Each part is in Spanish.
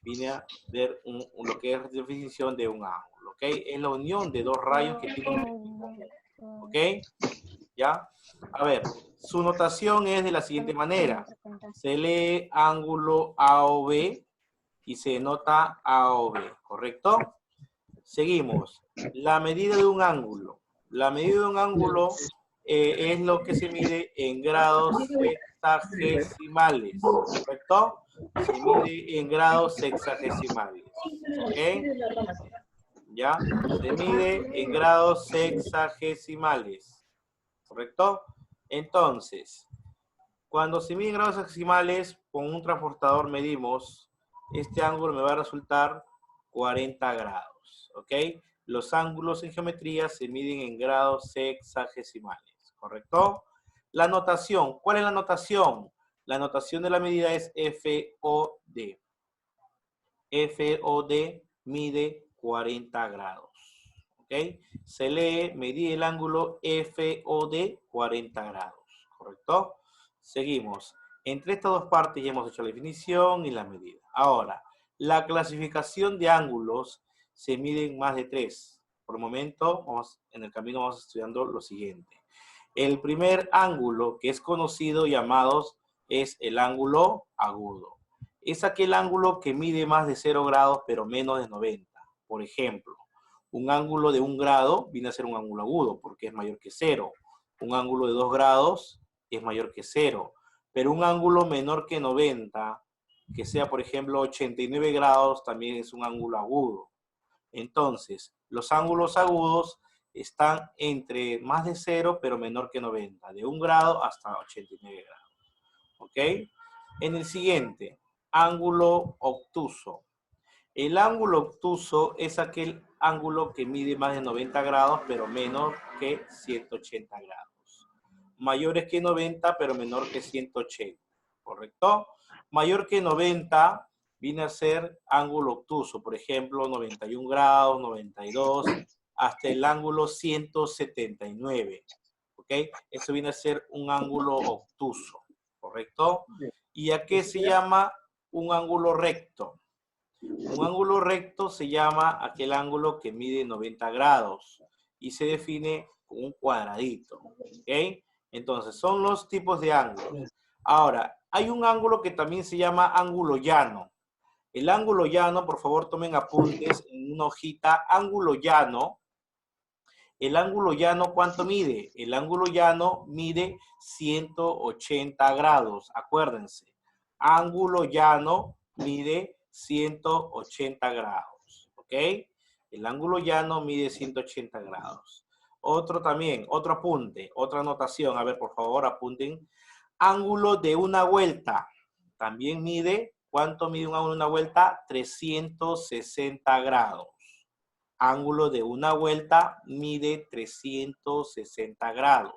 viene a ver lo que es definición de un ángulo, ¿ok? Es la unión de dos rayos que tienen un punto común, ¿ok? ¿Ya? A ver, su notación es de la siguiente manera. Se lee ángulo AOB y se denota AOB, ¿correcto? Seguimos. La medida de un ángulo. La medida de un ángulo es lo que se mide en grados sexagesimales, ¿correcto? Se mide en grados sexagesimales, ¿ok? ¿Ya? Se mide en grados sexagesimales, ¿correcto? Entonces, cuando se mide en grados sexagesimales, con un transportador medimos, este ángulo me va a resultar 40 grados, ¿ok? Los ángulos en geometría se miden en grados sexagesimales, ¿correcto? La notación, ¿cuál es la notación? La notación de la medida es FOD. FOD mide 40 grados, ¿ok? Se lee, medir el ángulo FOD 40 grados, ¿correcto? Seguimos. Entre estas dos partes ya hemos hecho la definición y la medida. Ahora, la clasificación de ángulos se mide en más de 3. Por el momento, en el camino vamos estudiando lo siguiente. El primer ángulo que es conocido llamados es el ángulo agudo. Es aquel ángulo que mide más de 0 grados pero menos de 90. Por ejemplo, un ángulo de 1 grado viene a ser un ángulo agudo porque es mayor que 0. Un ángulo de 2 grados es mayor que 0. Pero un ángulo menor que 90, que sea por ejemplo 89 grados, también es un ángulo agudo. Entonces, los ángulos agudos están entre más de 0 pero menor que 90, de 1 grado hasta 89 grados. ¿Ok? En el siguiente, ángulo obtuso. El ángulo obtuso es aquel ángulo que mide más de 90 grados, pero menor que 180 grados. Mayores que 90, pero menor que 180. ¿Correcto? Mayor que 90 viene a ser ángulo obtuso. Por ejemplo, 91 grados, 92, hasta el ángulo 179. ¿Ok? Eso viene a ser un ángulo obtuso. ¿Correcto? ¿Y a qué se llama un ángulo recto? Un ángulo recto se llama aquel ángulo que mide 90 grados y se define con un cuadradito. ¿Ok? Entonces, son los tipos de ángulos. Ahora, hay un ángulo que también se llama ángulo llano. El ángulo llano, por favor, tomen apuntes en una hojita. Ángulo llano. El ángulo llano, ¿cuánto mide? El ángulo llano mide 180 grados. Acuérdense. Ángulo llano mide 180 grados. ¿Ok? El ángulo llano mide 180 grados. Otro también, otro apunte, otra anotación. A ver, por favor, apunten. Ángulo de una vuelta. También mide, ¿cuánto mide un ángulo de una vuelta? 360 grados. Ángulo de una vuelta mide 360 grados.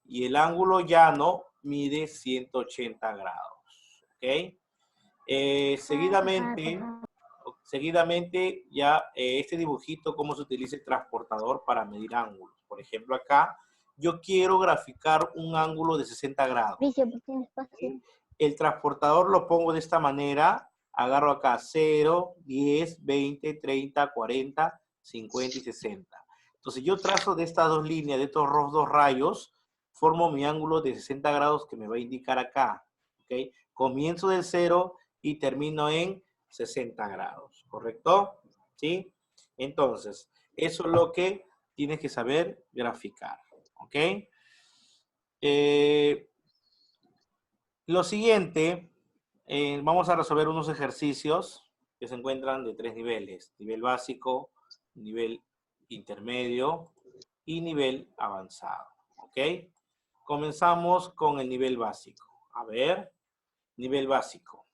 Y el ángulo llano mide 180 grados. ¿Ok? Seguidamente ya este dibujito, cómo se utiliza el transportador para medir ángulos. Por ejemplo, acá yo quiero graficar un ángulo de 60 grados. El transportador lo pongo de esta manera. Agarro acá 0, 10, 20, 30, 40, 50 y 60. Entonces yo trazo de estas dos líneas, de estos dos rayos, formo mi ángulo de 60 grados que me va a indicar acá. ¿Ok? Comienzo del 0 y termino en 60 grados. ¿Correcto? ¿Sí? Entonces, eso es lo que tienes que saber graficar. ¿Ok? Lo siguiente, vamos a resolver unos ejercicios que se encuentran de 3 niveles. Nivel básico, nivel intermedio y nivel avanzado. ¿Ok? Comenzamos con el nivel básico. A ver, nivel básico.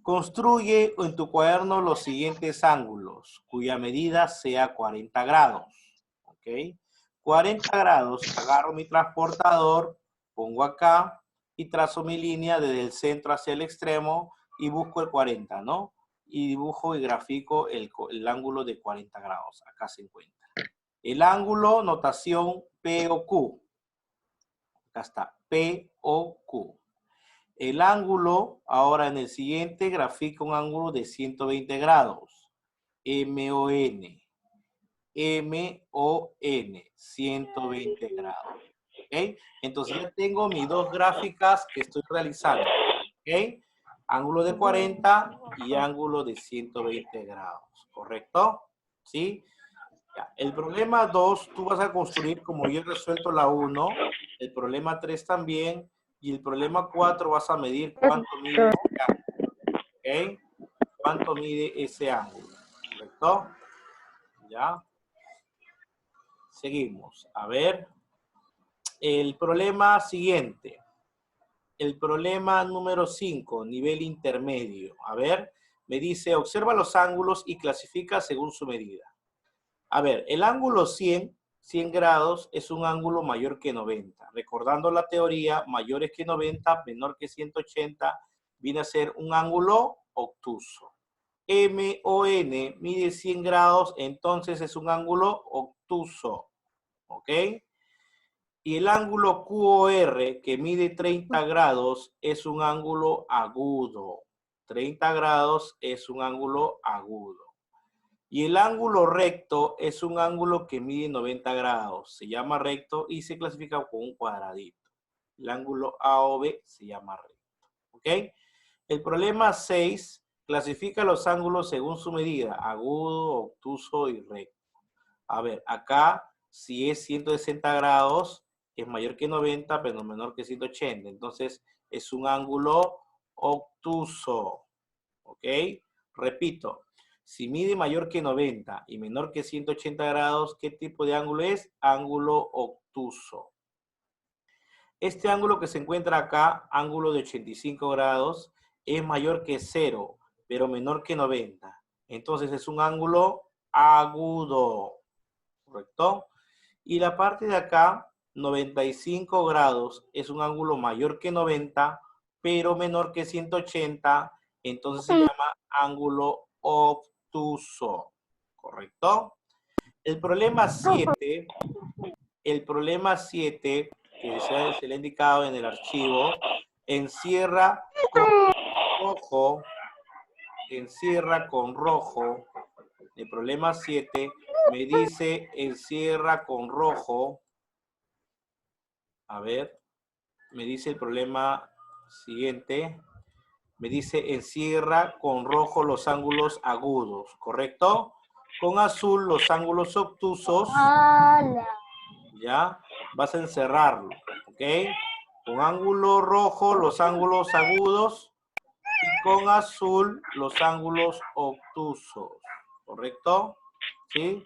Construye en tu cuaderno los siguientes ángulos, cuya medida sea 40 grados. ¿Ok? 40 grados, agarro mi transportador, pongo acá y trazo mi línea desde el centro hacia el extremo y busco el 40, ¿no? Y dibujo y grafico el ángulo de 40 grados. Acá se encuentra. El ángulo, notación P o Q. Acá está, P o Q. El ángulo, ahora en el siguiente, grafica un ángulo de 120 grados. MON. MON, 120 grados. ¿Ok? Entonces ya tengo mis dos gráficas que estoy realizando. ¿Ok? Ángulo de 40 y ángulo de 120 grados. ¿Correcto? ¿Sí? Ya. El problema 2, tú vas a construir como yo he resuelto la 1, el problema 3 también, y el problema 4 vas a medir cuánto mide ese ángulo. ¿Ok? ¿Cuánto mide ese ángulo? ¿Correcto? Ya. Seguimos. A ver. El problema siguiente. El problema número 5, nivel intermedio. A ver, me dice, observa los ángulos y clasifica según su medida. A ver, el ángulo 100 grados es un ángulo mayor que 90. Recordando la teoría, mayores que 90, menor que 180, viene a ser un ángulo obtuso. MON mide 100 grados, entonces es un ángulo obtuso. ¿Ok? Y el ángulo QOR, que mide 30 grados, es un ángulo agudo. 30 grados es un ángulo agudo. Y el ángulo recto es un ángulo que mide 90 grados. Se llama recto y se clasifica con un cuadradito. El ángulo AOB se llama recto. ¿Ok? El problema 6 clasifica los ángulos según su medida. Agudo, obtuso y recto. A ver, acá si es 160 grados, es mayor que 90, pero menor que 180. Entonces, es un ángulo obtuso. ¿Ok? Repito, si mide mayor que 90 y menor que 180 grados, ¿qué tipo de ángulo es? Ángulo obtuso. Este ángulo que se encuentra acá, ángulo de 85 grados, es mayor que 0, pero menor que 90. Entonces, es un ángulo agudo. ¿Correcto? Y la parte de acá, 95 grados, es un ángulo mayor que 90, pero menor que 180, entonces se llama ángulo obtuso. ¿Correcto? El problema 7, que se le ha indicado en el archivo, encierra con rojo, el problema 7 me dice encierra con rojo. A ver, me dice el problema siguiente. Me dice encierra con rojo los ángulos agudos, ¿correcto? Con azul los ángulos obtusos. Ya, vas a encerrarlo, ¿ok? Con ángulo rojo los ángulos agudos y con azul los ángulos obtusos, ¿correcto? ¿Sí?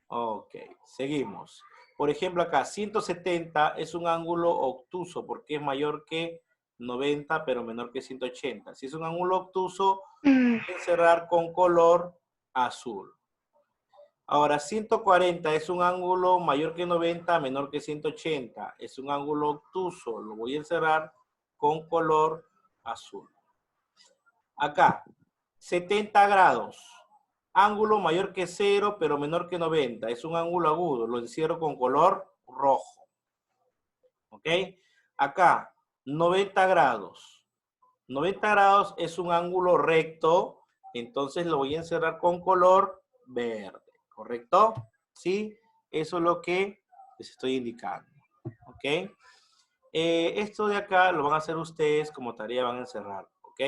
Ok, seguimos. Por ejemplo, acá 170 es un ángulo obtuso porque es mayor que 90, pero menor que 180. Si es un ángulo obtuso, hay que cerrar con color azul. Ahora, 140 es un ángulo mayor que 90, menor que 180. Es un ángulo obtuso. Lo voy a encerrar con color azul. Acá, 70 grados. Ángulo mayor que 0, pero menor que 90. Es un ángulo agudo. Lo encierro con color rojo. ¿Ok? Acá, 90 grados. 90 grados es un ángulo recto. Entonces lo voy a encerrar con color verde. ¿Correcto? ¿Sí? Eso es lo que les estoy indicando. ¿Ok? Esto de acá lo van a hacer ustedes como tarea, van a encerrar. ¿Ok?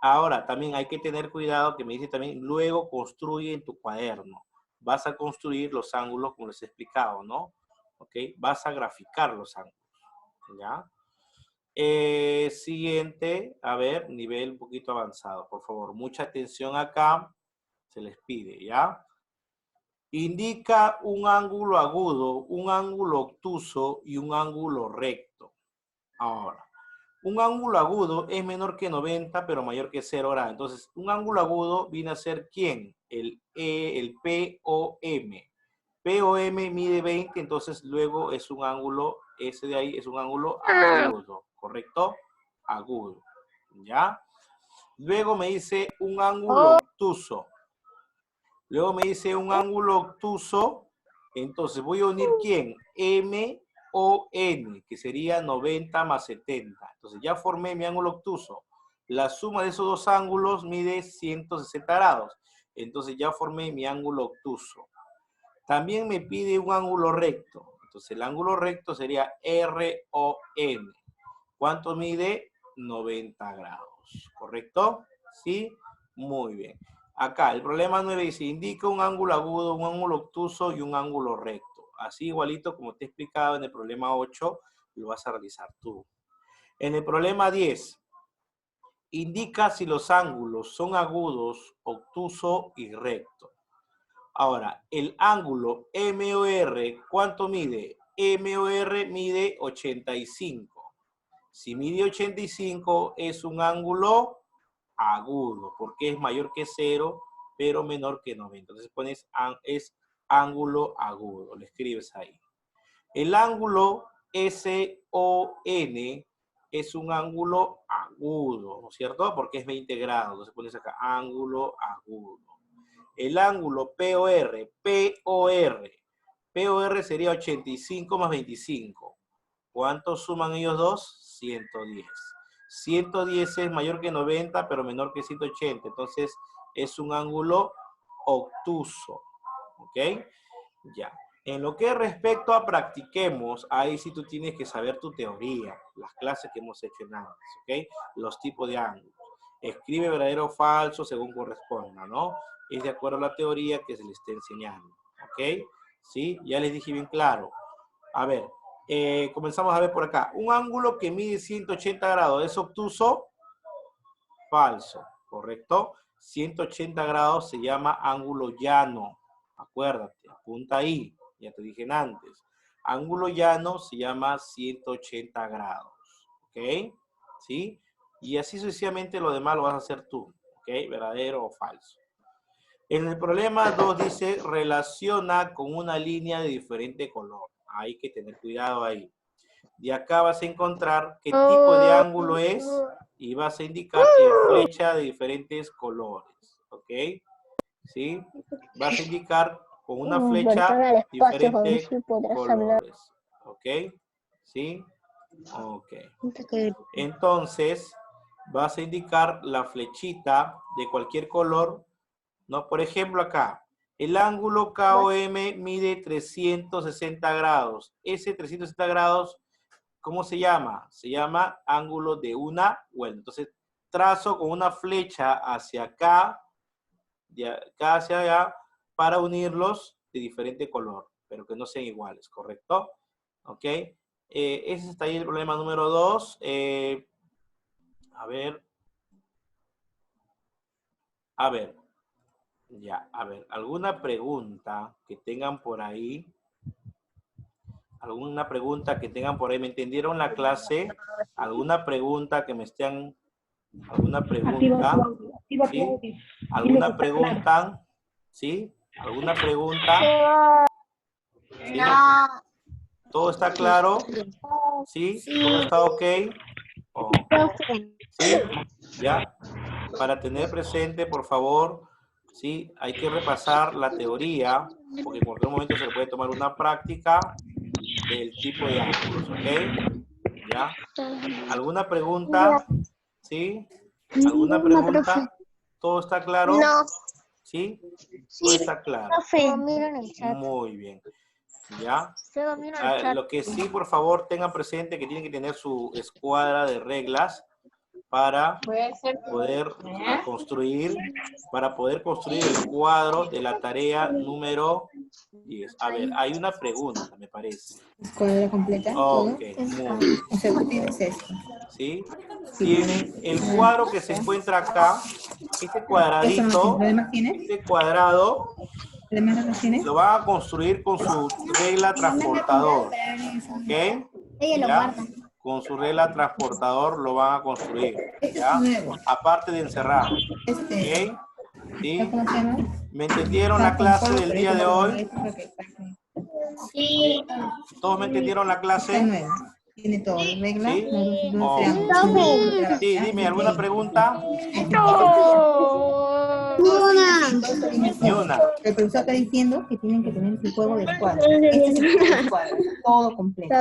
Ahora, también hay que tener cuidado que me dice también, luego construye en tu cuaderno. Vas a construir los ángulos como les he explicado, ¿no? ¿Ok? Vas a graficar los ángulos, ¿ya? Siguiente, a ver, nivel un poquito avanzado, por favor. Mucha atención acá, se les pide, ¿ya? Indica un ángulo agudo, un ángulo obtuso y un ángulo recto. Ahora, un ángulo agudo es menor que 90, pero mayor que 0 grados. Entonces, un ángulo agudo viene a ser ¿quién? El POM. POM mide 20, entonces luego es un ángulo, ese de ahí es un ángulo agudo, ¿correcto? Agudo, ¿ya? Luego me dice un ángulo obtuso. Luego me dice un ángulo obtuso, entonces voy a unir ¿quién? M que sería 90 más 70. Entonces ya formé mi ángulo obtuso. La suma de esos dos ángulos mide 160 grados. Entonces ya formé mi ángulo obtuso. También me pide un ángulo recto. Entonces el ángulo recto sería RON. ¿Cuánto mide? 90 grados. ¿Correcto? ¿Sí? Muy bien. Acá el problema 9 dice, indica un ángulo agudo, un ángulo obtuso y un ángulo recto. Así igualito como te he explicado en el problema 8, lo vas a realizar tú. En el problema 10, indica si los ángulos son agudos, obtuso y recto. Ahora, el ángulo MOR, ¿cuánto mide? MOR mide 85. Si mide 85 es un ángulo agudo, porque es mayor que 0, pero menor que 90. Entonces pones, es ángulo agudo, lo escribes ahí. El ángulo SON es un ángulo agudo, ¿no es cierto? Porque es 20 grados. Entonces pones acá, ángulo agudo. El ángulo POR sería 85 más 25. ¿Cuánto suman ellos dos? 110. 110 es mayor que 90, pero menor que 180. Entonces, es un ángulo obtuso. ¿Ok? Ya. En lo que respecto a practiquemos, ahí sí tú tienes que saber tu teoría, las clases que hemos hecho en antes. ¿Ok? Los tipos de ángulos. Escribe verdadero o falso según corresponda, ¿no? Es de acuerdo a la teoría que se le esté enseñando. ¿Ok? ¿Sí? Ya les dije bien claro. A ver. Comenzamos a ver por acá. Un ángulo que mide 180 grados, ¿es obtuso? Falso, ¿correcto? 180 grados se llama ángulo llano. Acuérdate, apunta ahí. Ya te dije antes. Ángulo llano se llama 180 grados. ¿Ok? ¿Sí? Y así sucesivamente lo demás lo vas a hacer tú. ¿Ok? ¿Verdadero o falso? En el problema 2 dice, relaciona con una línea de diferente color. Hay que tener cuidado ahí. Y acá vas a encontrar qué tipo de ángulo es y vas a indicar en flecha de diferentes colores. ¿Ok? ¿Sí? Vas a indicar con una flecha diferentes colores. ¿Ok? ¿Sí? Ok. Entonces, vas a indicar la flechita de cualquier color, ¿no? Por ejemplo, acá. El ángulo KOM mide 360 grados. Ese 360 grados, ¿cómo se llama? Se llama ángulo de una vuelta. Entonces, trazo con una flecha hacia acá, de acá hacia allá, para unirlos de diferente color, pero que no sean iguales, ¿correcto? ¿Ok? Ese está ahí el problema número 2. A ver. Ya, a ver, ¿alguna pregunta que tengan por ahí? ¿Alguna pregunta que tengan por ahí? ¿Me entendieron la clase? ¿Alguna pregunta que me estén... ¿Alguna pregunta? ¿Sí? ¿Alguna pregunta? ¿Sí? ¿Alguna pregunta? ¿Sí? ¿Todo está claro? ¿Sí? ¿Todo está ok? Oh. ¿Sí? ¿Ya? Para tener presente, por favor, ¿sí? Hay que repasar la teoría, porque en cualquier momento se le puede tomar una práctica del tipo de ángulos, ¿ok? ¿Ya? ¿Alguna pregunta? ¿Sí? ¿Alguna pregunta? ¿Todo está claro? No. ¿Sí? Todo está claro. Muy bien. ¿Ya? Lo que sí, por favor, tengan presente que tienen que tener su escuadra de reglas para poder construir el cuadro de la tarea número 10. A ver, hay una pregunta, me parece. ¿Escuadra completa? Ok, muy bien. O sea, tú tienes esto. ¿Sí? Tienen el cuadro que se encuentra acá, este cuadradito, este cuadrado, lo van a construir con su regla transportador. ¿Ok? ¿Ya? Con su regla transportador lo van a construir, ¿ya? Aparte de encerrar, ¿ok? ¿Sí? ¿Me entendieron la clase del día de hoy? Sí. ¿Todos me entendieron la clase? Tiene todo, regla. ¿Sí? Los Sí, dime, ¿alguna pregunta? No. Ni una. El profesor está diciendo que tienen que tener su juego de escuadra. Este es el juego de escuadra, todo completo.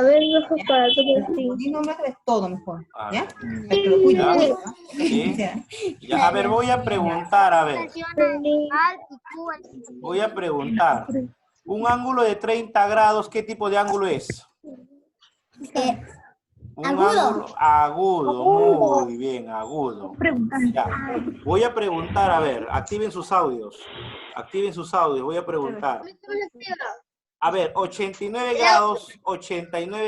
Y nombres es todo mejor, ¿ya? Pero cuida, Ya. ¿no? Sí. O sea, Ya, a ver, voy a preguntar, a ver. Voy a preguntar. Un ángulo de 30 grados, ¿qué tipo de ángulo es? Un ángulo agudo, muy bien, agudo. Ya. Voy a preguntar, a ver, activen sus audios. Activen sus audios, voy a preguntar. A ver, 89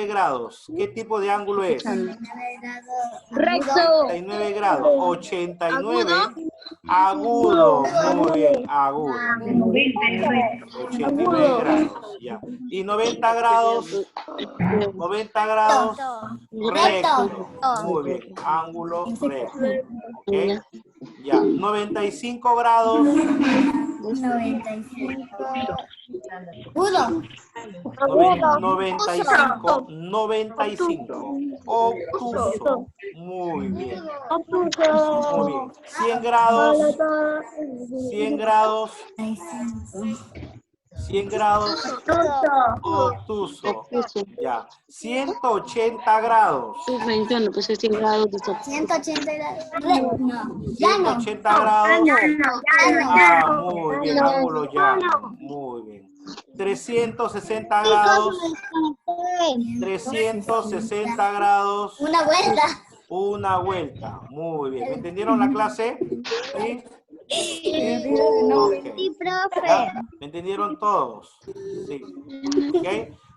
grados, ¿qué tipo de ángulo es? 89 grados, 89, agudo, muy bien, agudo. 89 grados, ya. Y 90 grados, 90 grados, recto, muy bien, ángulo recto, ¿ok? Ya, 95 grados, 95, obtuso, muy bien, muy bien. 100 grados, 100 grados, 100 grados, obtuso, ya. 180 grados. 180 grados. 180 grados. Muy bien, ángulo llano. Muy bien. 360 grados. 360 grados. Una vuelta. Muy bien. ¿Me entendieron la clase? ¿Sí? Okay. ¿Ya? ¿Me entendieron todos? Sí. ¿Ok?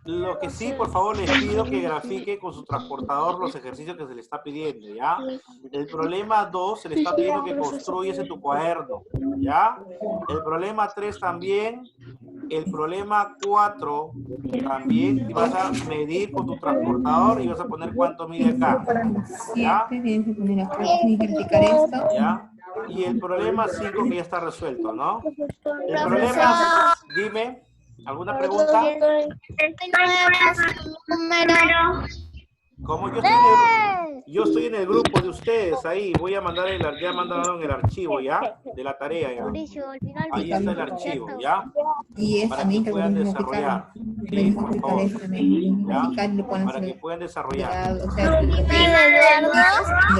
Lo que sí, por favor, les pido que grafique con su transportador los ejercicios que se le está pidiendo, ¿ya? El problema 2 se le está pidiendo que construyas en tu cuaderno, ¿ya? El problema 3 también. El problema 4 también. Y vas a medir con tu transportador y vas a poner cuánto mide acá, ¿ya? tienes que poner acá, tienes que verificar esto. ¿Ya? Y el problema 5 que ya está resuelto, ¿no? El problema, dime, ¿alguna pregunta? Como yo estoy en el grupo de ustedes, ahí voy a mandar ya mandaron el archivo, ¿ya? De la tarea, ¿ya? Ahí está el archivo, ¿ya? Y es Para también que que puedan podemos desarrollar. verificar. Sí, por Verificar favor. eso también. ¿Ya? Verificar y le pones Para que puedan desarrollar. o sea, le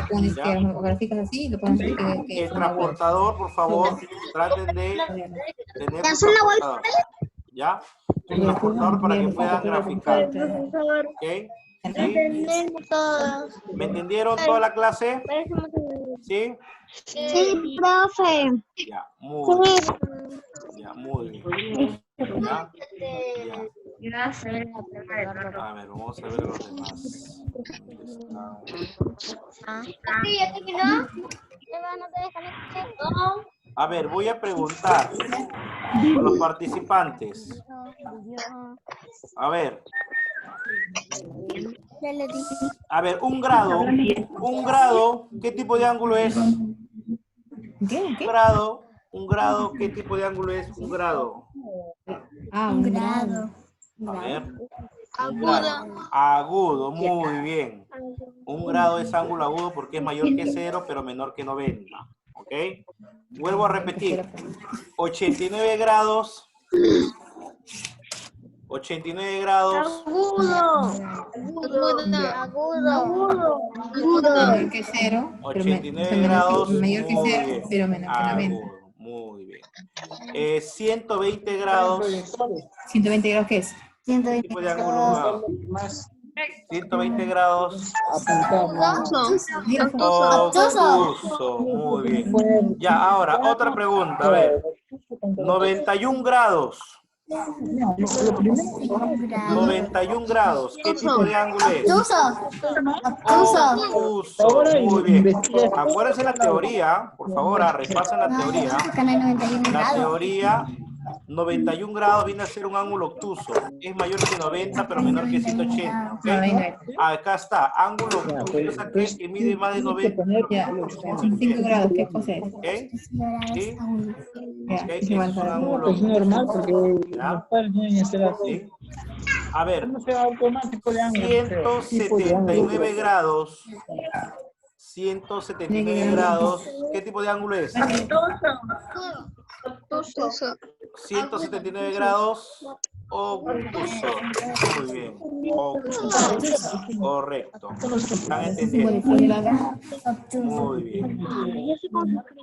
pones ¿Ya? que graficas así y le pones que El transportador, por favor, traten de tener su transportador, ¿ya? El transportador para que puedan graficar, ¿ok? ¿Sí? ¿Me entendieron toda la clase? ¿Sí? Sí, profe. Ya, muy bien. Ya, muy bien. ¿Ya? Ya. A ver, vamos a ver los demás. A ver, voy a preguntar a los participantes. A ver. A ver, un grado, ¿qué tipo de ángulo es? Un grado, ¿qué tipo de ángulo es? Un grado. un grado. A ver. Un grado. Agudo, muy bien. Un grado es ángulo agudo porque es mayor que 0, pero menor que 90. ¿Ok? Vuelvo a repetir. 89 grados. 89 grados. Mayor que 0. 89 grados. Mayor que 0, pero menor que 90. Agudo, muy bien. 120 grados. 120 grados, ¿qué es? ¿Qué tipo de ángulo? 120 grados. Obtuso, muy bien. Ya, ahora, otra pregunta. A ver. 91 grados. 91 grados. ¿Qué tipo de ángulo es? Obtuso. Muy bien. Acuérdense la teoría. Por favor, repasen la teoría. La teoría, 91 grados viene a ser un ángulo obtuso. Es mayor que 90, pero menor que 180. ¿Okay? Acá está. Ángulo obtuso es aquel que mide más de 90. Ya, 5 grados, ¿qué cosa es? ¿Okay? ¿Sí? Ya, Okay, es igual es un para ángulo Es normal porque ¿ya? ¿sí? A ver, No sea automático de ángulo, 179 grados. 179 grados. ¿Qué tipo de ángulo es? 179 grados, obtuso. Muy bien. Obtuso. Correcto. ¿Están entendiendo? Muy bien.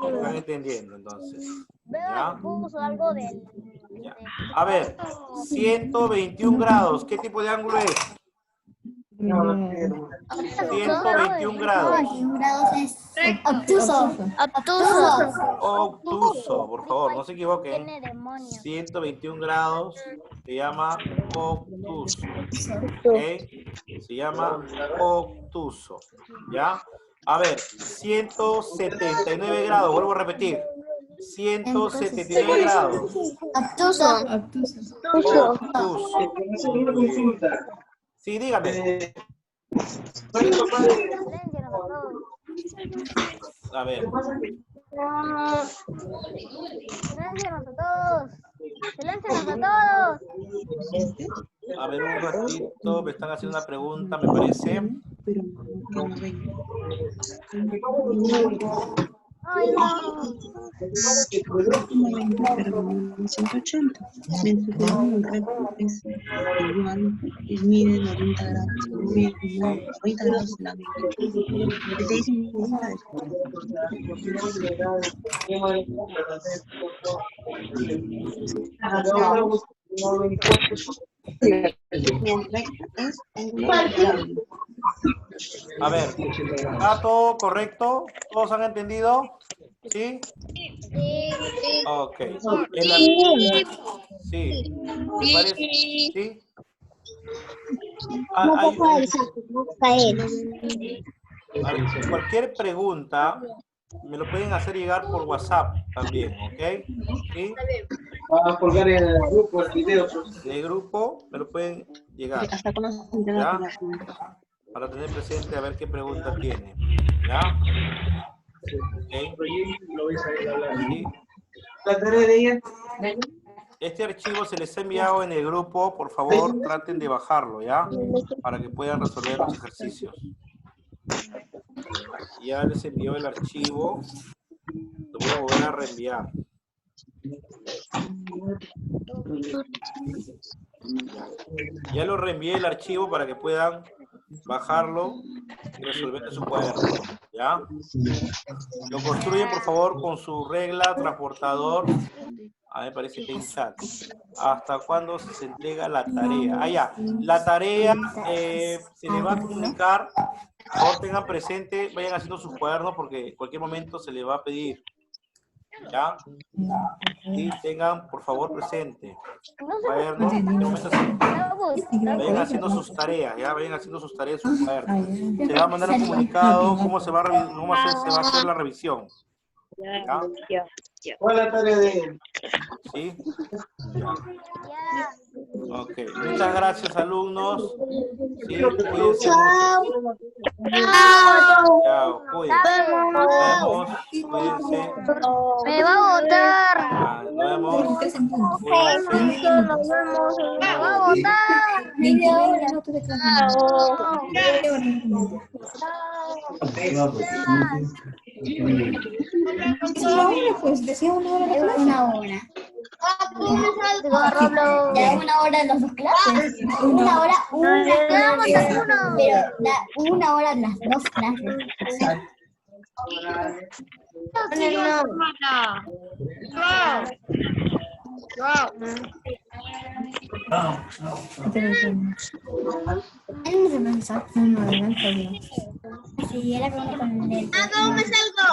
¿Están entendiendo entonces? ¿Ya? Ya. A ver, 121 grados. ¿Qué tipo de ángulo es? 121 grados. Obtuso. Obtuso, por favor, no se equivoquen. 121 grados se llama obtuso. ¿Ok? Se llama obtuso. ¿Ya? A ver, 179 grados, vuelvo a repetir. 179 grados. Obtuso. Obtuso. Sí, dígame. A ver. A ver, un ratito, me están haciendo una pregunta, me parece. Ay, no. 180. Es igual, mide 90 grados. Mide 90 grados en la A ver, ¿está todo correcto? ¿Todos han entendido? ¿Sí? Ok. Sí. ¿Me parece? ¿Sí? Cualquier pregunta me lo pueden hacer llegar por WhatsApp también, ¿ok? ¿Sí? Vamos a colgar en el grupo el video. En el grupo me lo pueden llegar. ¿Ya? Para tener presente a ver qué pregunta tiene. ¿Ya? Okay. ¿Sí? Este archivo se les ha enviado en el grupo. Por favor, traten de bajarlo, ¿ya? Para que puedan resolver los ejercicios. Ya les envió el archivo. Lo voy a volver a reenviar. Ya lo reenvié el archivo para que puedan bajarlo y resolver en su cuaderno, ¿ya? Lo construyen, por favor, con su regla, transportador. A mí me parece que hay chat. ¿Hasta cuándo se entrega la tarea? Ah, ya. La tarea se le va a comunicar. Por favor, tengan presente, vayan haciendo sus cuadernos porque en cualquier momento se les va a pedir. ¿Ya? Y tengan, por favor, presente. Cuadernos, vayan haciendo sus tareas, ¿ya? Vayan haciendo sus tareas en sus cuadernos. Se va a mandar un comunicado cómo se va a hacer la revisión. ¿Ya? ¿Cuál es la tarea de él? ¿Sí? Ya. Ok. Muchas gracias, alumnos. Sí, cuídense mucho. Chao, cuídense. Nos vemos. Cuídense. Me va a votar. Nos vemos. Cuídense. Me va a votar. Pues decía una hora de clase. Una hora. Ya una hora las dos clases. Una hora, pero una hora las dos clases. Sí, era como con el... ¿cómo me salgo?